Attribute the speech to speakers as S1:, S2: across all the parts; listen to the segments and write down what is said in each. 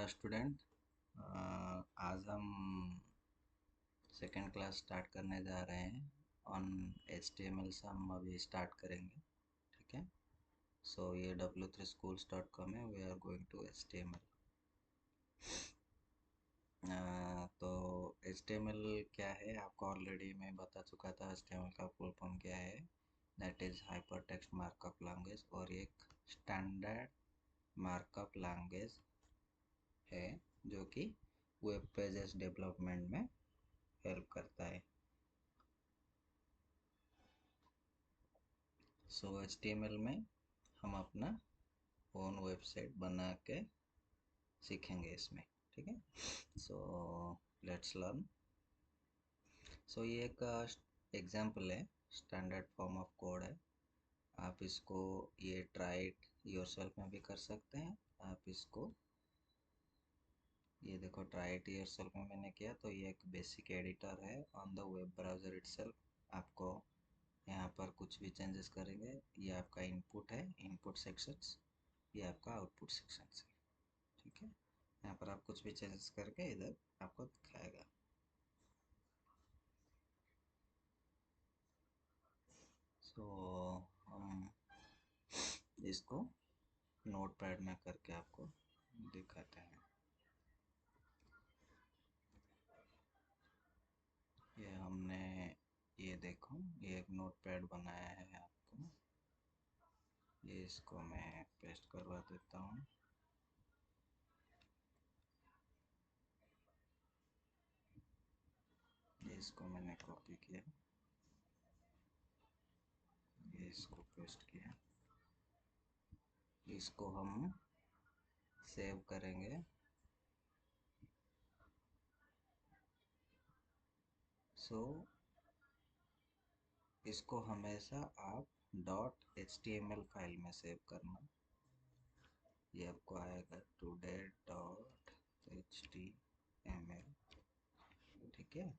S1: Student, आज हम second class start करने जा रहे हैं। ऑन HTML से हम अभी स्टार्ट करेंगे। ठीक है। सो ये w3schools.com है। We are going to HTML। तो HTML क्या है आपको ऑलरेडी मैं बता चुका था। HTML का फुल फॉर्म क्या है? That is hyper text markup language, और एक स्टैंडर्ड मार्कअप लैंग्वेज है जो कि वेब पेजेस डेवलपमेंट में हेल्प करता है। सो HTML में हम अपना ओन वेबसाइट बना के सीखेंगे इसमें। ठीक है। So let's learn. सो ये एक एग्जांपल है, स्टैंडर्ड फॉर्म ऑफ कोड है। आप इसको ये ट्राई इट योरसेल्फ में भी कर सकते हैं। आप इसको ये देखो, ट्राई इट योरसेल्फ में मैंने किया। तो ये एक बेसिक एडिटर है on the web browser itself. आपको यहाँ पर कुछ भी चेंजेस करेंगे। ये आपका इनपुट है, इनपुट सेक्शंस। ये आपका आउटपुट सेक्शंस है। ठीक है। यहाँ पर आप कुछ भी चेंजेस करके इधर आपको दिखाएगा। सो हम इसको नोटपैड में करके आपको दिखाते हैं। ये हमने, ये देखो, ये एक नोटपैड बनाया है आपको। ये इसको मैं पेस्ट करवा देता हूँ। ये इसको मैंने कॉपी किया, ये इसको पेस्ट किया। इसको हम सेव करेंगे। सो इसको हमेशा आप .html फाइल में सेव करना। ये आपको आएगा today.html। ठीक है।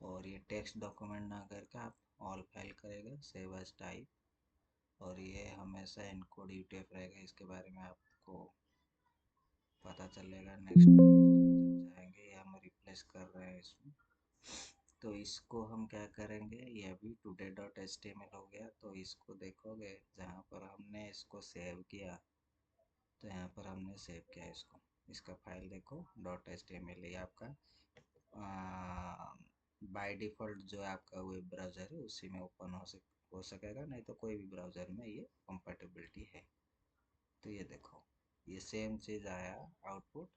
S1: और ये टेक्स्ट डॉक्यूमेंट ना करके आप ऑल फाइल करेगा, सेव एज टाइप। और ये हमेशा इनकोड यूटीएफ रहेगा। इसके बारे में आपको पता चलेगा नेक्स्ट हम जब जाएंगे। ये हम रिप्लेस कर रहे हैं इसमें। तो इसको हम क्या करेंगे, ये अभी today.html हो गया। तो इसको देखोगे, जहाँ पर हमने इसको सेव किया, तो यहाँ पर हमने सेव किया इसको। इसका फाइल देखो, .html। ये आपका बाय डिफ़ॉल्ट जो आपका वेब ब्राउज़र है उसी में ओपन हो सकेगा, नहीं तो कोई भी ब्राउज़र में ये कंपैटिबिलिटी है। तो ये देखो, ये सेम चीज़ आया आउटपुट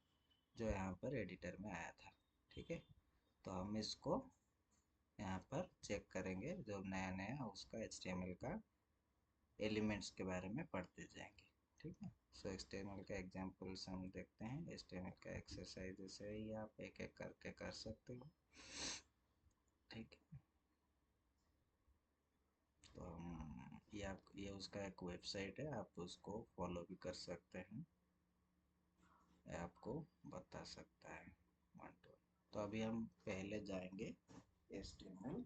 S1: जो यहाँ पर एडिटर में आया था। ठीक है। तो हम इसको यहाँ पर चेक करेंगे, जो नया नया उसका HTML का एलिमेंट्स के बारे में पढ़ते जाएंगे। ठीक है। सो HTML का एग्जाम्पल्स हम देखते हैं। HTML का एक्सरसाइजेस है, ये आप एक एक करके कर सकते हो। ठीक है। तो हम ये उसका एक वेबसाइट है, आप उसको फॉलो भी कर सकते हैं। ये आपको बता सकता है वन टू। तो अभी हम पहले जाएंगे HTML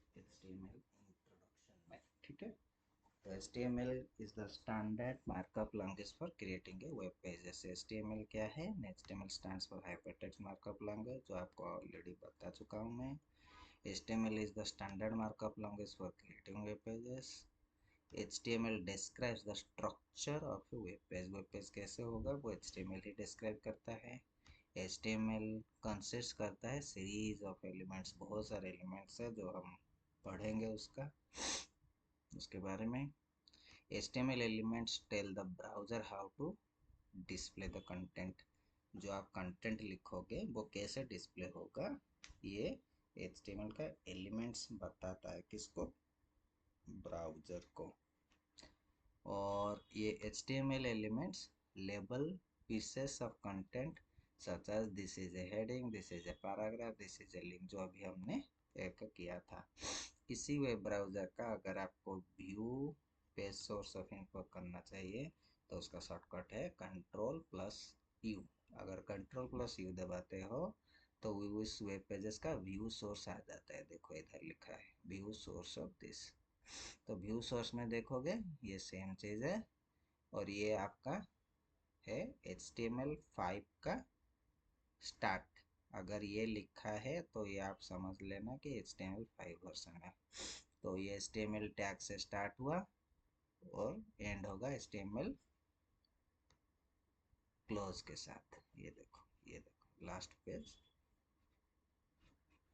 S1: इंट्रोडक्शन में। ठीक है। तो HTML is the standard markup language for creating a web page। जैसे HTML क्या है? HTML stands for hypertext markup language, जो आपको ऑलरेडी बता चुका हूँ मैं। HTML is the standard markup language for creating web pages। HTML describes the structure of a web page। web page कैसे होगा वो HTML ही describe करता है। HTML consists करता है series of elements। बहुत सारे elements है जो हम पढ़ेंगे उसके बारे में। HTML elements tell the browser how to display the content। जो आप कंटेंट लिखोगे वो कैसे डिस्प्ले होगा, ये HTML का एलिमेंट्स बताता है किसको? ब्राउज़र को। और ये HTML elements label pieces of content such as this is a heading, this is a paragraph, this is a link, जो अभी हमने एक किया था। किसी वेब ब्राउज़र का अगर आपको view page source of info करना चाहिए तो उसका शॉर्टकट है Ctrl+U। अगर Ctrl+U दबाते हो तो उस वेब पेजेस का व्यू सोर्स आ जाता है। देखो इधर लिखा है व्यू सोर्स ऑफ दिस। तो व्यू सोर्स में देखोगे ये सेम चीज़ है, और ये आपका है HTML5 का स्टार्ट। अगर ये लिखा है तो ये आप समझ लेना कि HTML5 वर्जन है। तो ये HTML टैग से स्टार्ट हुआ और एंड होगा HTML क्लोज के साथ। ये देखो last page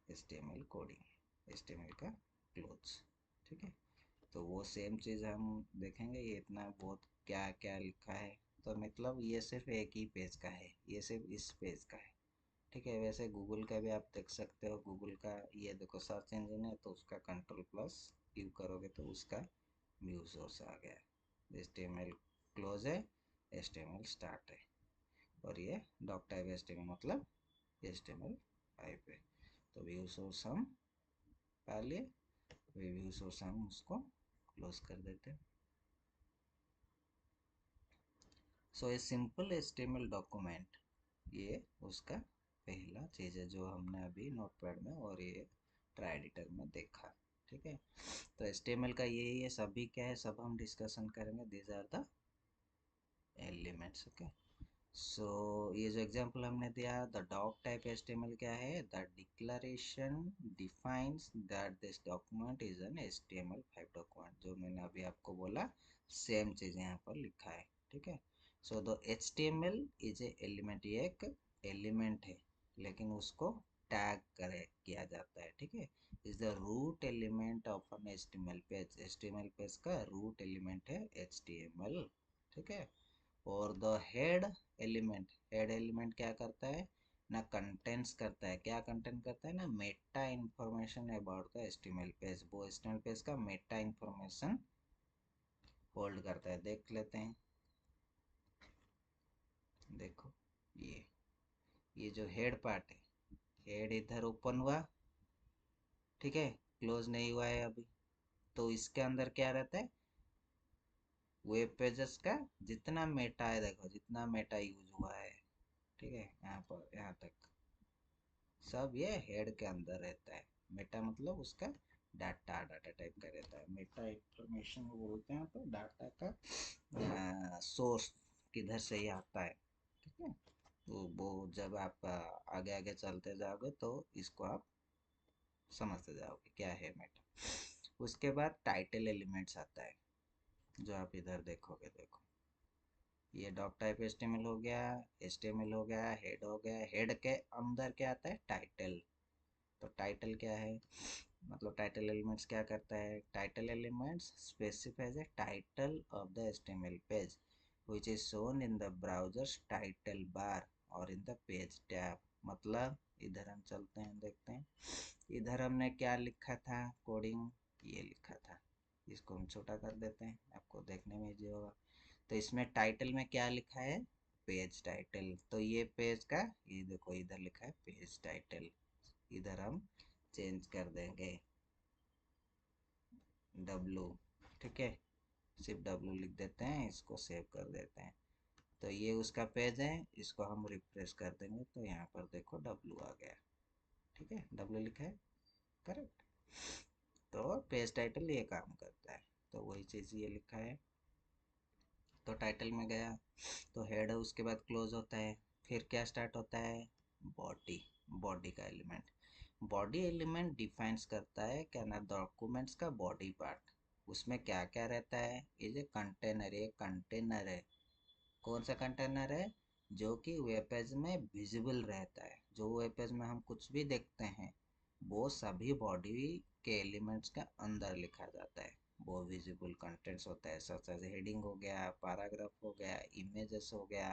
S1: HTML coding, HTML का क्लोज। ठीक है, तो वो सेम चीज़ हम देखेंगे। ये इतना बहुत क्या क्या लिखा है, तो मतलब ये सिर्फ एक ही पेज का है, ये सिर्फ इस पेज का है। ठीक है, वैसे गूगल का भी आप देख सकते हो। गूगल का ये देखो सर्च इंजन है, तो उसका कंट्रोल+ यू करोगे तो उसका व्यू सोर्स आ गया। HTML क्लोज है, HTML स्टार्ट है, और ये डॉक टाइप HTML मतलब HTML5 है। तो व्यू सोर्स हम पा लिए, व्यू सोर्स हम उसको क्लोज कर देते हैं। सो ए सिंपल HTML डॉक्यूमेंट, ये उसका पहला चीज़ है जो हमने अभी नोटपैड में और ये ट्राई एडिटर में देखा। ठीक है, तो HTML का ये सभी क्या है, सब हम डिस्कशन करेंगे। These are the elements. Okay, so ये जो एग्जांपल हमने दिया, द डॉक टाइप HTML क्या है, the declaration defines that this document is an HTML5 document. जो मैंने अभी आपको बोला सेम चीज़ यहाँ पर लिखा है। ठीक है, so the HTML is a element, ये एक एलिमेंट है, लेकिन उसको टैग करे किया जाता है। ठीक है, is the root element of an HTML page. HTML page का रूट एलिमेंट है HTML। ठीक है, और द हेड एलिमेंट क्या करता है ना, कंटेंट्स करता है। क्या कंटेंट करता है ना, Meta information about the HTML page. वो HTML पेज का मेटा इंफॉर्मेशन होल्ड करता है। देख लेते हैं, देखो ये जो हेड पार्ट है, हेड इधर ओपन हुआ, ठीक है, क्लोज नहीं हुआ है अभी। तो इसके अंदर क्या रहता है, वेब पेजेस का जितना मेटा है, देखो जितना मेटा यूज हुआ है। ठीक है, यहाँ पर यहाँ तक सब ये हेड के अंदर रहता है। मेटा मतलब उसका डाटा, डाटा टाइप का रहता है। मेटा इंफॉर्मेशन बोलते हैं, तो डाटा का सोर्स किधर से ही आता है। ठीक है, तो वो जब आप आगे आगे चलते जाओगे तो इसको आप समझते जाओगे क्या है मेटा। उसके बाद टाइटल एलिमेंट्स आता है, जो आप इधर देखोगे। देखो ये डॉक टाइप HTML हो गया, HTML हो गया, हेड हो गया। हेड के अंदर क्या आता है, टाइटल। तो टाइटल क्या है, मतलब टाइटल एलिमेंट्स क्या करता है, title elements specifies A title of the HTML page which is shown in the browser's title bar और in the page tab। मतलब इधर हम चलते हैं, देखते हैं इधर हमने क्या लिखा था, कोडिंग ये लिखा था। इसको हम छोटा कर देते हैं, आपको देखने में इजी होगा। तो इसमें टाइटल में क्या लिखा है, पेज टाइटल। तो ये पेज का, ये देखो इधर लिखा है पेज टाइटल। इधर हम चेंज कर देंगे W। ठीक है, सिर्फ W लिख देते हैं, इसको सेव कर देते हैं। तो ये उसका पेज है, इसको हम रिफ्रेश कर देंगे तो यहाँ पर देखो W आ गया। ठीक है, W लिखा है, करेक्ट। तो पेज टाइटल ये काम करता है, तो वही चीज़ ये लिखा है। तो टाइटल में गया, तो हेड है, उसके बाद क्लोज होता है। फिर क्या स्टार्ट होता है, बॉडी। बॉडी का एलिमेंट, बॉडी एलिमेंट डिफाइंस करता है क्या ना, डॉक्यूमेंट्स का बॉडी पार्ट। उसमें क्या क्या रहता है, ये जो कंटेनर, ये कंटेनर है। कौन सा कंटेनर है, जो कि वेब पेज में विजिबल रहता है। जो वेब पेज में हम कुछ भी देखते हैं, वो सभी बॉडी के एलिमेंट्स का अंदर लिखा जाता है। वो विजिबल कंटेंट्स होता है, सच एज हेडिंग हो गया, पैराग्राफ हो गया, इमेजेस हो गया,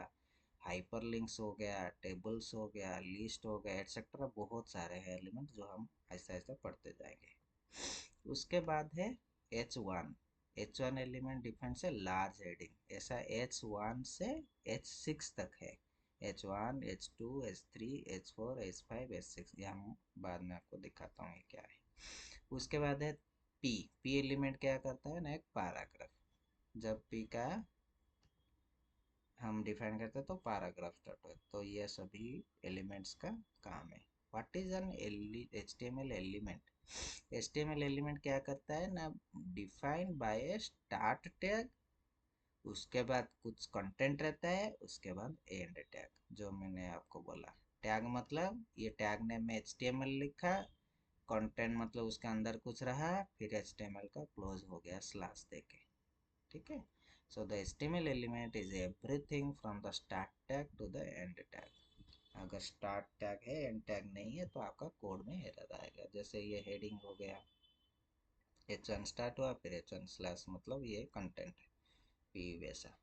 S1: हाइपरलिंक्स हो गया, टेबल्स हो गया, लिस्ट हो गया, एटसेट्रा। बहुत सारे हैं एलिमेंट जो हम ऐसा ऐसा पढ़ते जाएंगे। उसके बाद है H1। H1 एलिमेंट डिफाइंस है लार्ज हेडिंग। ऐसा H1 से H6 तक है। H1, H2, H3, H4, H5, H6, ये हम बाद में आपको दिखाता हूँ ये क्या है। उसके बाद है P। P एलिमेंट क्या करता है ना, एक पैराग्राफ। जब P का हम डिफाइन करते हैं तो पैराग्राफ स्टार्ट हो, तो ये सभी एलिमेंट्स का काम है। What is an HTML element? HTML element क्या करता है ना, defined by A start tag, उसके बाद कुछ कंटेंट रहता है, उसके बाद एंड टैग, जो मैंने आपको बोला। टैग मतलब ये टैग नेम में HTML लिखा, कंटेंट मतलब उसके अंदर कुछ रहा, फिर HTML का क्लोज हो गया स्लैश देके, ठीक है। So the HTML element is everything from the start tag to the end tag. अगर स्टार्ट टैग है एंड टैग नहीं है तो आपका कोड में एरर आएगा। जैसे ये हेडिंग हो गया, H1 स्टार्ट हुआ, फिर H1 स्लैश मतलब ये कंटेंट है, P वैसा।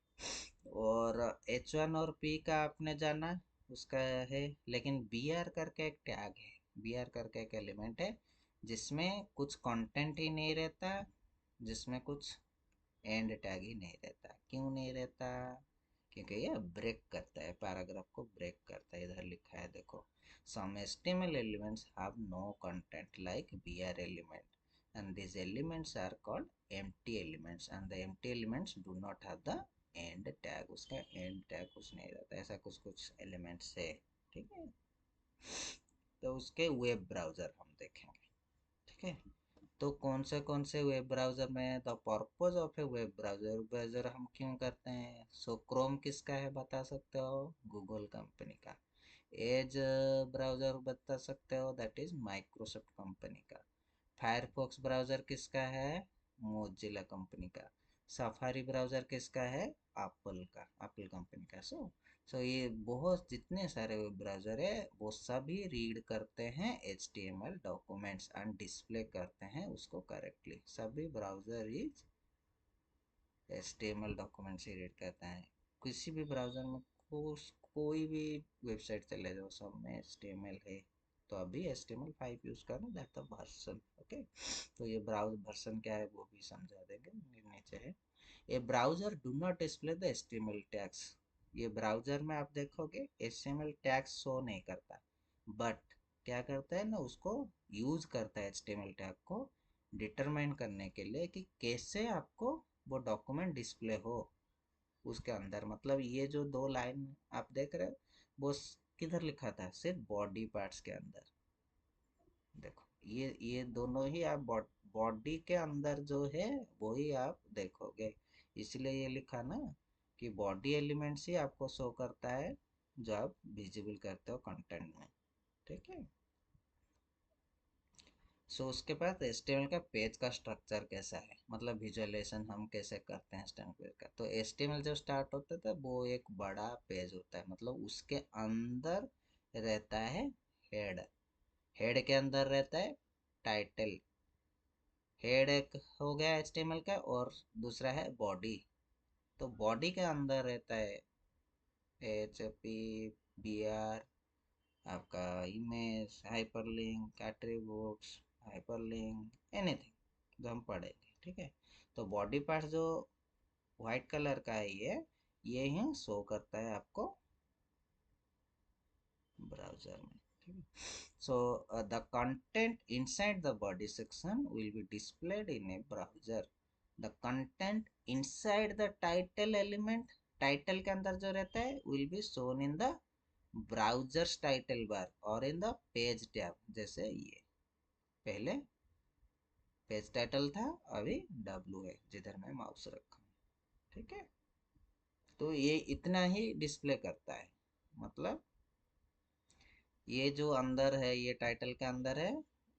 S1: और H1 और P का आपने जाना, उसका है, लेकिन BR करके एक टैग है, BR करके एक एलिमेंट है जिसमें कुछ कंटेंट ही नहीं रहता, जिसमें कुछ एंड टैग ही नहीं रहता। क्यों नहीं रहता? क्योंकि ये ब्रेक करता है, पैराग्राफ को ब्रेक करता है। इधर लिखा है देखो, some HTML elements have no content like BR element and these elements are called empty elements and the empty elements do not have the end tag। उसका end tag कुछ नहीं रहता, ऐसा कुछ कुछ एलिमेंट्स है, ठीक है। तो उसके वेब ब्राउजर हम देखेंगे, ठीक है। तो कौन से वेब ब्राउज़र में, the purpose of A web browser, browser हम क्यों करते हैं? सो क्रोम किसका है बता सकते हो? गूगल कंपनी का। एज ब्राउज़र बता सकते हो, दैट इज़ माइक्रोसॉफ्ट कंपनी का। फायरफॉक्स ब्राउज़र किसका है? मोजिला कंपनी का। सफारी ब्राउज़र किसका है? एप्पल का, एप्पल कंपनी का। सो ये बहुत जितने सारे वेब ब्राउज़र है वो सभी रीड करते हैं HTML डॉक्यूमेंट्स एंड डिस्प्ले करते हैं उसको करेक्टली। सभी browser is HTML documents he read करते हैं। किसी भी ब्राउज़र में कोई भी वेबसाइट चले जाओ, सब में HTML है। तो अभी HTML5 यूज़ करना, दैट द वर्जन, ओके। तो ये ब्राउज वर्जन क्या है वो भी समझा देंगे, नीचे है। A browser do not display the HTML tags. ये ब्राउज़र में आप देखोगे HTML टैग्स शो नहीं करता, बट क्या करता है ना, उसको यूज़ करता है HTML टैग को डिटरमाइन करने के लिए कि कैसे आपको वो डॉक्यूमेंट डिस्प्ले हो उसके अंदर। मतलब ये जो दो लाइन आप देख रहे हो वो किधर लिखा था? सिर्फ बॉडी पार्ट्स के अंदर। देखो ये दोनों ही आप बॉडी के अंदर जो है वही आप देखोगे, इसलिए ये लिखा ना कि बॉडी एलिमेंट्स ही आपको शो करता है जो आप विजिबल करते हो कंटेंट में, ठीक है। सो उसके बाद HTML का पेज का स्ट्रक्चर कैसा है, मतलब विजुअलाइजेशन हम कैसे करते हैं HTML पेज का। तो HTML जब स्टार्ट होता था वो एक बड़ा पेज होता है, मतलब उसके अंदर रहता है हेड, हेड के अंदर रहता है टाइटल। हेड एक हो गया HTML का, और दूसरा है बॉडी। तो बॉडी के अंदर रहता है HP, BR, आपका image, hyperlink, attributes, hyperlink, anything जो हम पढ़ेंगे, ठीक है। तो बॉडी पार्ट जो व्हाइट कलर का है ये ही शो करता है आपको ब्राउजर में, ठीक है। So the content inside the body section will be displayed in A browser. The content inside the title element, title के अंदर जो रहता है will be shown in the browsers title bar और इन द पेज टैब। जैसे ये पहले page title था, अभी W है जिधर मैं माउस रखा हूँ, ठीक है। तो ये इतना ही डिस्प्ले करता है, मतलब ये जो अंदर है, ये टाइटल के अंदर है,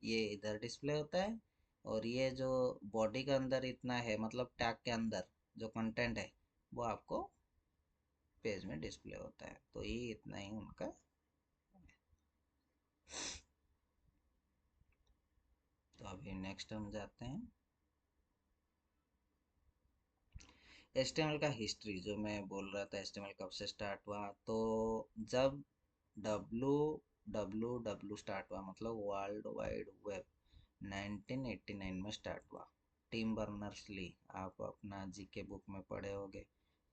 S1: ये इधर डिस्प्ले होता है। और ये जो बॉडी के अंदर इतना है, मतलब टैग के अंदर जो कंटेंट है वो आपको पेज में डिस्प्ले होता है। तो ये इतना ही उनका। तो अभी नेक्स्ट हम जाते हैं HTML का हिस्ट्री। जो मैं बोल रहा था HTML कब से स्टार्ट हुआ, तो जब डब्लू डब्लू स्टार्ट हुआ, मतलब वर्ल्ड वाइड वेब 1989 में स्टार्ट हुआ। टिम बर्नर्स ली, आप अपना जीके बुक में पढ़े होंगे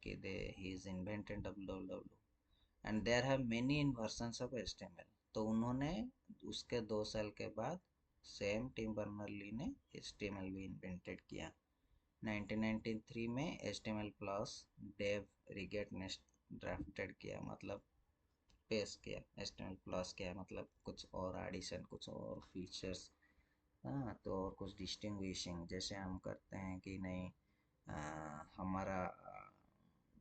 S1: कि they he is invented W and there have many versions of HTML। तो उन्होंने उसके 2 साल के बाद सेम टिम बर्नर ली ने HTML भी इन्वेंटेड किया। 1993 में HTML प्लस डेव रिगेट ने ड्राफ्टेड किया, मतलब पेश किया, HTML प्लस किया, मतलब कुछ और एडिशन, कुछ और फीचर्स। हाँ, तो और कुछ डिस्टिंग्विशिंग जैसे हम करते हैं कि नहीं, हमारा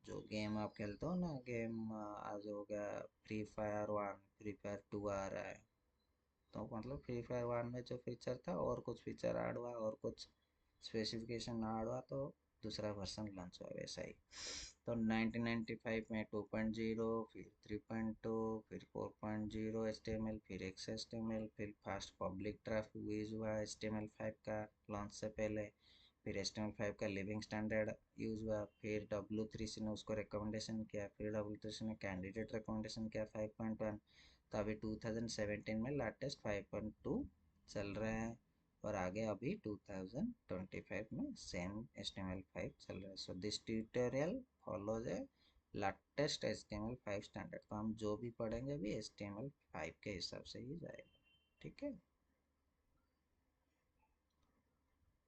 S1: जो गेम आप खेलते हो ना, गेम आज हो गया फ्री फायर 1, फ्री फायर 2 आ रहा है, तो मतलब फ्री फायर 1 में जो फीचर था और कुछ फीचर ऐड हुआ और कुछ स्पेसिफिकेशन ऐड हुआ, तो दूसरा वर्जन लॉन्च हुआ वैसा ही। तो 1995 में 2.0, फिर 3.2, फिर 4.0 HTML, फिर XHTML, फिर फास्ट पब्लिक ट्रैफिक यूज हुआ HTML5 का लॉन्च से पहले, फिर HTML5 का लिविंग स्टैंडर्ड यूज हुआ, फिर W3C ने उसको रिकमेंडेशन किया, फिर W3C ने कैंडिडेट रिकमेंडेशन किया 5.1। तो अभी 2017 में लेटेस्ट 5.2 चल रहा है, और आगे अभी 2025 में सेम HTML5 चल रहा है। So this tutorial follows A latest HTML5 standard, तो हम जो भी पढ़ेंगे अभी HTML5 के हिसाब से ही जाएगा, ठीक है।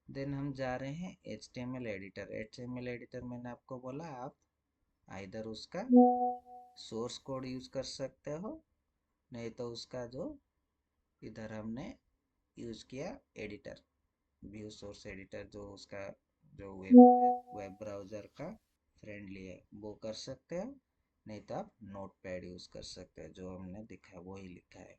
S1: देन हम जा रहे हैं HTML एडिटर। HTML एडिटर मैंने आपको बोला, आप आइदर उसका सोर्स कोड यूज कर सकते हो, नहीं तो उसका जो इधर हमने यूज किया एडिटर, व्यू सोर्स एडिटर, जो उसका जो वेब ब्राउज़र का फ्रेंडली है वो कर सकते हो, नहीं तो आप नोट पैड यूज़ कर सकते हो, जो हमने दिखा वही लिखा है।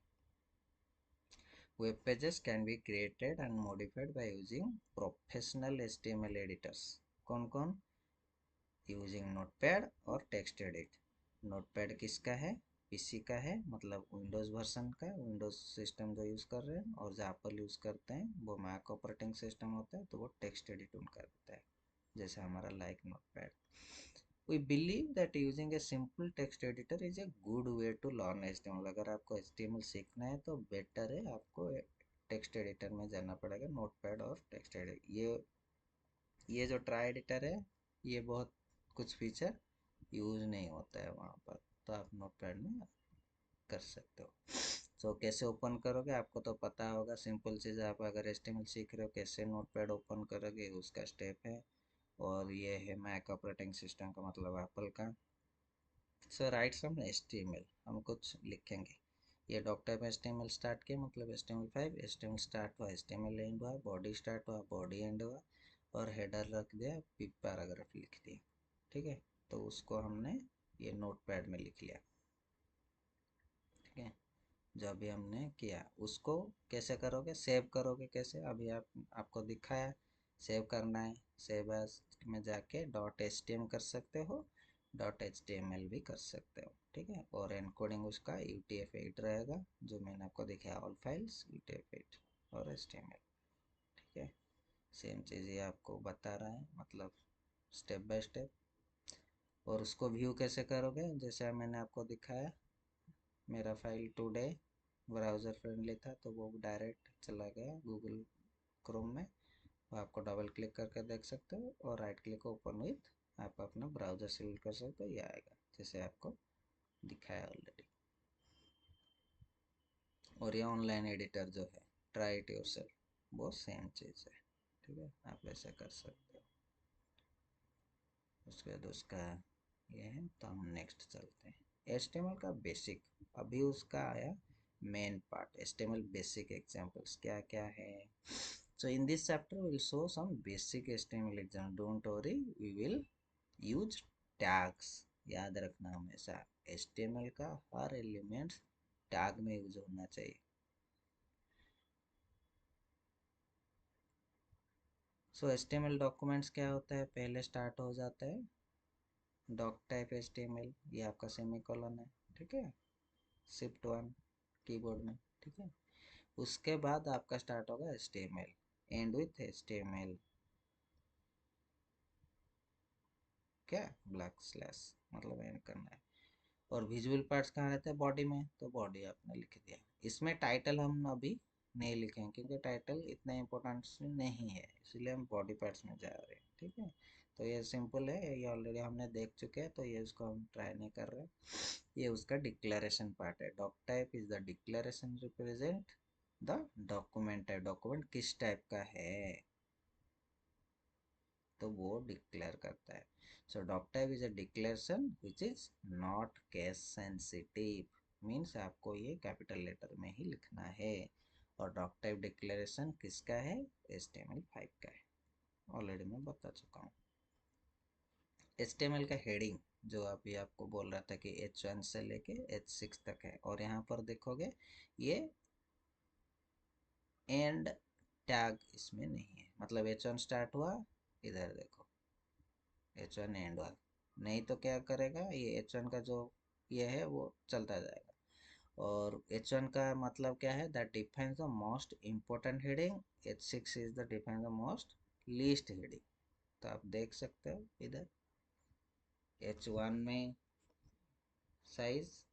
S1: Web pages can be created and modified by using professional HTML editors. कौन कौन? यूजिंग नोटपैड और टेक्स्ट एडिट। नोटपैड किसका है? पीसी का है, मतलब विंडोज़ वर्जन का, विंडोज़ सिस्टम जो यूज़ कर रहे हैं, और जो एप्पल यूज़ करते हैं वो मैक ऑपरेटिंग सिस्टम होता है, तो वो टेक्स्ट एडिट उनका रहता है, जैसे हमारा like Notepad. We believe that using a simple text editor is a good way to learn HTML। अगर आपको HTML सीखना है तो बेटर है आपको टेक्स्ट एडिटर में जाना पड़ेगा, नोटपैड और टेक्स्ट एडिटर। ये जो ट्राई एडिटर है, ये बहुत कुछ फीचर यूज नहीं होता है वहाँ पर, तो आप नोटपैड में कर सकते हो। तो कैसे ओपन करोगे आपको तो पता होगा, सिंपल चीज़। आप अगर HTML सीख रहे हो कैसे नोटपैड ओपन करोगे उसका स्टेप है, और ये है मैक ऑपरेटिंग सिस्टम का, मतलब एप्पल का। सो राइट सम HTML, हम कुछ लिखेंगे। ये डॉक्टर में HTML स्टार्ट किया, मतलब HTML5, HTML स्टार्ट हुआ, HTML एंड हुआ, बॉडी स्टार्ट हुआ, बॉडी एंड हुआ, और हेडर रख दिया, पैराग्राफ लिख दिया, ठीक है। तो उसको हमने ये नोटपैड में लिख लिया, ठीक है। जो अभी हमने किया उसको कैसे करोगे, सेव करोगे कैसे, अभी आपको दिखाया। सेव करना है, सेव एज में जाके .htm कर सकते हो, .html भी कर सकते हो, ठीक है। और एनकोडिंग उसका UTF-8 रहेगा, जो मैंने आपको दिखाया, ऑल फाइल्स UTF-8 और HTML, ठीक है। सेम चीज़ ये आपको बता रहा है, मतलब स्टेप बाय स्टेप। और उसको व्यू कैसे करोगे, जैसे मैंने आपको दिखाया, मेरा फाइल टुडे ब्राउज़र फ्रेंडली था, तो वो डायरेक्ट चला गया गूगल क्रोम में, वो आपको डबल क्लिक करके देख सकते हो, और राइट क्लिक ओपन विथ, आप अपना ब्राउज़र सिलेक्ट कर सकते हो, ये आएगा जैसे आपको दिखाया ऑलरेडी। और ये ऑनलाइन एडिटर जो है, ट्राई इट योरसेल्फ, वो सेम चीज़ है, ठीक है, आप ऐसे कर सकते हो। उसके बाद उसका ये है, तो हम नेक्स्ट चलते हैं। HTML का बेसिक, अभी उसका आया main part, HTML basic examples क्या क्या है। So in this chapter we will show some basic HTML example. Don't worry, we will use tags. याद रखना हमेशा HTML का हर एलिमेंट टैग में यूज होना चाहिए। So HTML डॉक्यूमेंट्स क्या होता है, पहले स्टार्ट हो जाता है डॉक टाइप HTML, ये आपका सेमीकोलन है, ठीक है, शिफ्ट 1 कीबोर्ड में, ठीक है। उसके बाद आपका स्टार्ट होगा HTML, एंड विथ HTML, क्या, ब्लैक स्लैश, मतलब एंड करना है। और विजुअल पार्ट्स कहाँ रहते हैं, बॉडी में, तो बॉडी आपने लिख दिया। इसमें टाइटल हम अभी नहीं लिखेंगे, क्योंकि टाइटल इतना इम्पोर्टेंट नहीं है, इसलिए हम बॉडी पार्ट्स में जा रहे हैं, ठीक है। तो ये सिंपल है, ये ऑलरेडी हमने देख चुके हैं, तो ये उसको हम ट्राई नहीं कर रहे। ये उसका डिक्लेरेशन पार्ट है। Doc type is the declaration represent the document है, डॉक्यूमेंट किस टाइप का है, तो वो डिक्लेयर करता है। So doc type is a declaration which is not case sensitive, means आपको ये कैपिटल लेटर में ही लिखना है। और डॉक टाइप डिक्लेरेशन किसका है? HTML5 का है, ऑलरेडी मैं बता चुका हूँ। HTML का हेडिंग जो अभी आपको बोल रहा था कि H1 से लेके H6 तक है, और यहाँ पर देखोगे ये एंड टैग इसमें नहीं है, मतलब H1 स्टार्ट हुआ, इधर देखो H1 एंड हुआ, नहीं तो क्या करेगा ये H1 का जो ये है वो चलता जाएगा। और H1 का मतलब क्या है? That defines the most important heading, H6 is the defines the most least heading. तो आप देख सकते हो इधर H1 में size,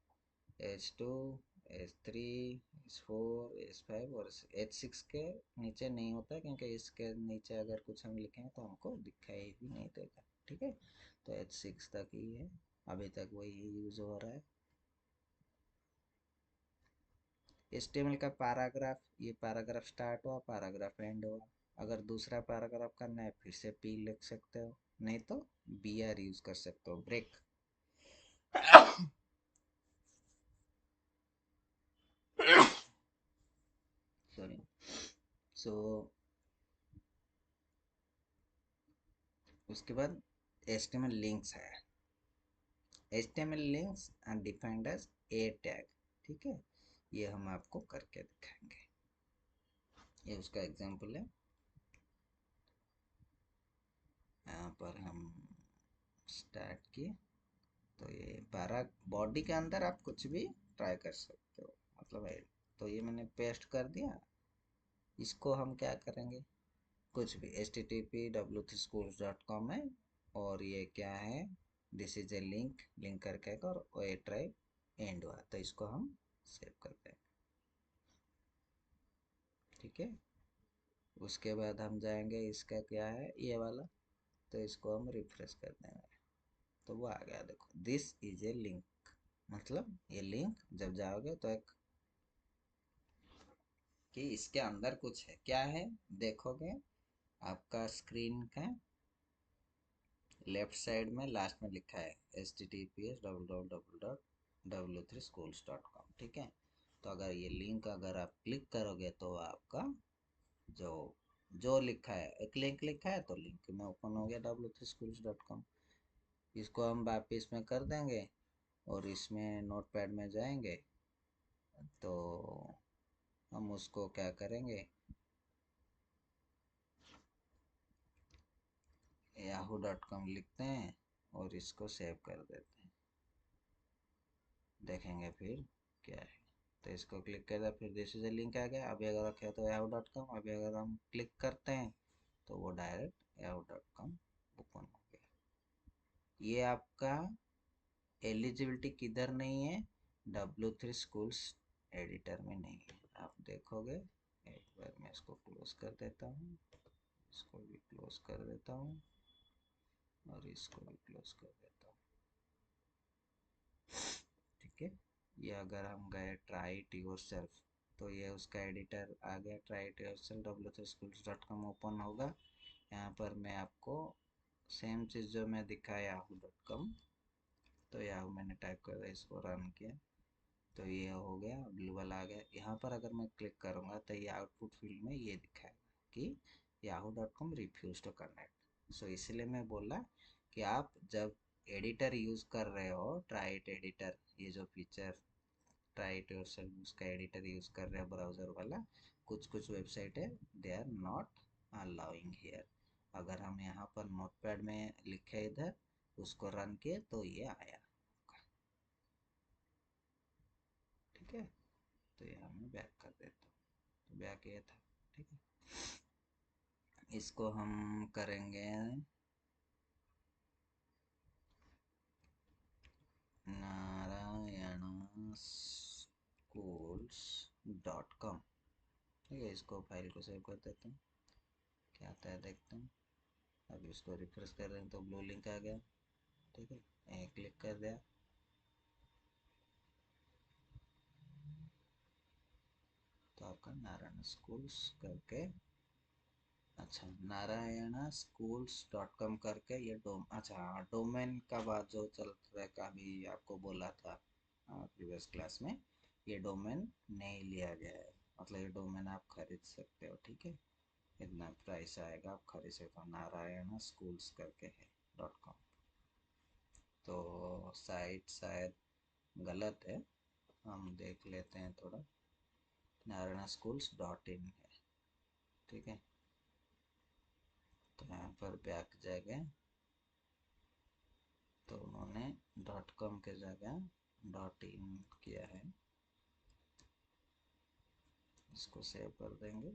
S1: H2, H3, H4, H5 और H6 के नीचे नहीं होता, क्योंकि इसके नीचे अगर कुछ हम लिखें तो हमको दिखाई भी नहीं देगा। ठीक है, तो H6 तक ही है, अभी तक वही यूज हो रहा है। HTML का पैराग्राफ, ये पैराग्राफ स्टार्ट हुआ, पैराग्राफ एंड हुआ। अगर दूसरा पैराग्राफ करना है फिर से P लिख सकते हो, नहीं तो BR यूज कर सकते हो, ब्रेक। सॉरी। सो उसके बाद HTML लिंक्स है। HTML links are defined as a tag। ठीक है, ये हम आपको करके दिखाएंगे, ये उसका एग्जांपल है। यहाँ पर हम स्टार्ट किए, तो ये पैरा बॉडी के अंदर आप कुछ भी ट्राई कर सकते हो, मतलब है। तो ये मैंने पेस्ट कर दिया, इसको हम क्या करेंगे, कुछ भी http://w3schools.com है, और ये क्या है, this is a link, link करके और ए ट्राइब एंड हुआ, तो इसको हम सेव करते हैं। ठीक है, उसके बाद हम जाएंगे, इसका क्या है ये वाला, तो इसको हम रिफ्रेश कर देंगे, तो वो आ गया। देखो दिस इज ए लिंक, मतलब ये लिंक जब जाओगे तो एक कि इसके अंदर कुछ है, क्या है देखोगे, आपका स्क्रीन का लेफ्ट साइड में लास्ट में लिखा है https://w3schools.com। ठीक है, तो अगर ये लिंक अगर आप क्लिक करोगे तो आपका जो जो लिखा है, एक लिंक लिखा है तो लिंक में ओपन हो गया w3schools.com। इसको हम वापिस में कर देंगे, और इसमें नोटपैड में जाएंगे, तो हम उसको क्या करेंगे, yahoo.com लिखते हैं और इसको सेव कर देते हैं, देखेंगे फिर क्या है। तो इसको क्लिक कर दिया, फिर दिस इज ए लिंक आ गया। अभी अगर रखे तो yahoo.com, अभी अगर हम क्लिक करते हैं तो वो डायरेक्ट yahoo.com ओपन हो गया। ये आपका एलिजिबिलिटी किधर नहीं है, W3 schools एडिटर में नहीं है, आप देखोगे। एक बार मैं इसको क्लोज कर देता हूँ, इसको भी क्लोज कर देता हूँ, और इसको भी क्लोज कर देता हूँ। ठीक है, ये अगर हम गए ट्राई इट योर सेल्फ, तो ये उसका एडिटर आ गया, try it your self w3schools.com open होगा। यहाँ पर मैं आपको सेम चीज़ जो मैं दिखाया yahoo.com, तो याहू मैंने टाइप कर दिया, इसको रन किया, तो ये हो गया, ब्लू वाला आ गया। यहाँ पर अगर मैं क्लिक करूँगा तो ये आउटपुट फील्ड में ये दिखाएगा कि yahoo.com रिफ्यूज टू कनेक्ट। सो इसलिए मैं बोला कि आप जब एडिटर यूज़ कर रहे हो, ट्राई इट एडिटर, ये जो फीचर ट्राई इट योरसेल्फ उसका एडिटर यूज़ कर रहे हो ब्राउज़र वाला, कुछ कुछ वेबसाइट है they are not allowing here. अगर हम यहाँ पर नोटपैड में लिखे इधर, उसको रन किए तो ये आया। ठीक है, तो यहाँ मैं बैक कर देता हूँ, तो बैक ये था। ठीक है, इसको हम करेंगे narayana schools.com। ठीक है, इसको फाइल को सेव कर देते हैं, क्या आता है देखते हैं। अब इसको रिफ्रेश कर रहे हैं तो ब्लू लिंक आ गया। ठीक है, क्लिक कर दिया, तो आपका नारायण स्कूल्स करके, अच्छा नारायणा schools.com करके ये अच्छा हाँ, डोमेन का बात जो चल रहा है, का भी आपको बोला था, प्रीवियस क्लास में ये डोमेन नहीं लिया गया है, मतलब ये डोमेन आप खरीद सकते हो, ठीक है। इतना प्राइस आएगा, आप खरीद सकते हो, नारायण स्कूल्स करके है .com। तो साइट शायद गलत है, हम देख लेते हैं थोड़ा। नारायण स्कूल्स .in है, ठीक है। तो यहाँ पर बैक जाएगा तो उन्होंने .com के जगह .in किया है। इसको सेव कर देंगे,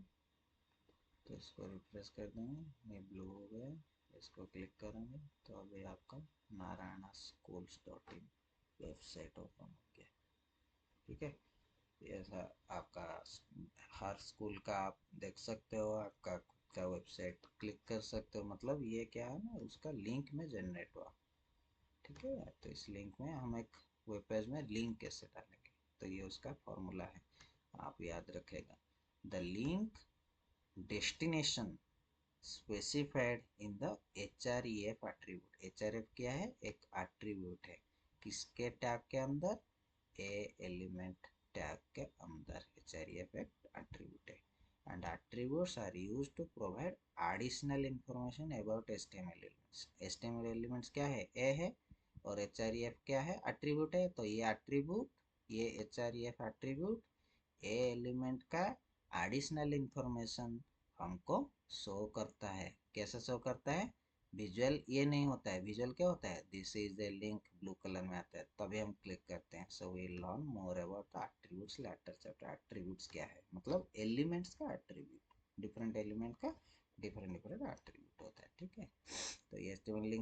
S1: तो इसको रिफ्रेश कर देंगे, ये ब्लू हो गया। इसको क्लिक करेंगे तो अभी आपका Narayan schools .in website open हो गया, ठीक है। ऐसा आपका हर स्कूल का आप देख सकते हो, आपका खुद का वेबसाइट क्लिक कर सकते हो, मतलब ये क्या है ना, उसका लिंक में जनरेट हुआ, ठीक है। तो इस लिंक में हम एक वेब पेज में लिंक कैसे डालेंगे, तो ये उसका फॉर्मूला है, आप याद रखेगा। The link destination specified in the href attribute. href क्या है, एक एट्रीब्यूट है, किसके टैग के अंदर, ए एलिमेंट टैग के अंदर href एक एट्रीब्यूट है। and attributes are used to provide additional information about html elements। html elements क्या है, a है, और href क्या है, एट्रीब्यूट है। तो ये एट्रीब्यूट, ये href एट्रीब्यूट ए एलिमेंट का एडिशनल इंफॉर्मेशन हमको शो करता है। कैसे शो करता है, विजुअल ये नहीं होता है, विजुअल क्या होता है, this is a link, blue colour में आता है, तभी हम क्लिक करते हैं। So we learn more about the attributes later chapter. Attributes क्या है, मतलब एलिमेंट्स का एट्रीब्यूट, डिफरेंट एलिमेंट का डिफरेंट डिफरेंट एट्रीब्यूट होता है, ठीक है। तो ये लिंक